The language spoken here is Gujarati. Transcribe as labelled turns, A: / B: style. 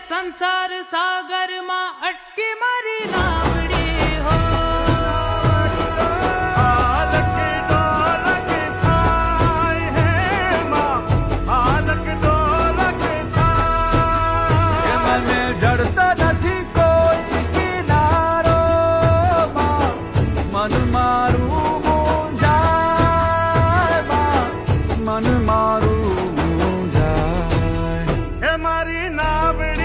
A: સંસાર સાગરમાં અટકી મારી નાવડી હો
B: જડતા નથી કોઈ કિનારો મન મારું મૂંઝાય મન મારું મૂંઝાય
C: હે મારી નાવડી